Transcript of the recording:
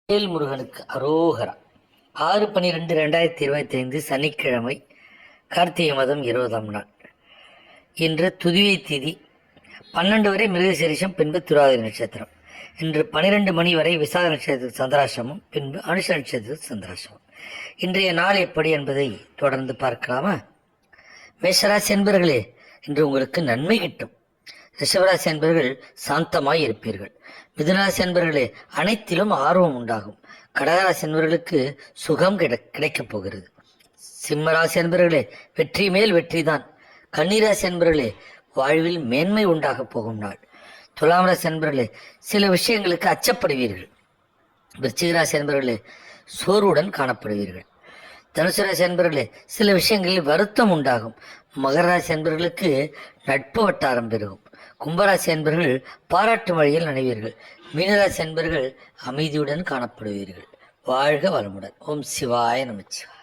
வேல்முருகனுக்கு அரோகரா. 6/12/2025 சனிக்கிழமை, கார்த்திகை மாதம் 20ஆம் நாள். இன்று துதியை திதி 12 வரை மிருகசீரிஷம், பின்பு திருவாதிரை நட்சத்திரம். இன்று 12 மணி வரை விசாக நட்சத்திரத்துக்கு சந்திராசிரமம், பின்பு அனுஷ நட்சத்திரத்துக்கு சந்திராசிரமம். இன்றைய நாள் எப்படி என்பதை தொடர்ந்து பார்க்கலாமா? மேஷராசி என்பர்களே, இன்று உங்களுக்கு நன்மை கிட்டும். ரிஷபராசி என்பர்கள் சாந்தமாய் இருப்பீர்கள். மிதுனராசி என்பர்களே, அனைத்திலும் ஆர்வம் உண்டாகும். கடகராசி என்பவர்களுக்கு சுகம் கிடைக்கப் போகிறது. சிம்மராசி என்பர்களே, வெற்றி மேல் வெற்றிதான். கன்னிராசி என்பர்களே, வாழ்வில் மேன்மை உண்டாக போகும் நாள். துலாம் ராசி என்பர்களே, சில விஷயங்களுக்கு அச்சப்படுவீர்கள். விருச்சிகராசி என்பர்களே, சோர்வுடன் காணப்படுவீர்கள். தனுசு ராசி என்பர்களே, சில விஷயங்களில் வருத்தம் உண்டாகும். மகர ராசி என்பவர்களுக்கு நட்பு வட்டாரம் பெருகும். கும்பராசி என்பர்கள் பாராட்டு வழியில் நனைவீர்கள். மீனராசி என்பர்கள் அமைதியுடன் காணப்படுவீர்கள். வாழ்க வளமுடன். ஓம் சிவாய நமச்சிவாய.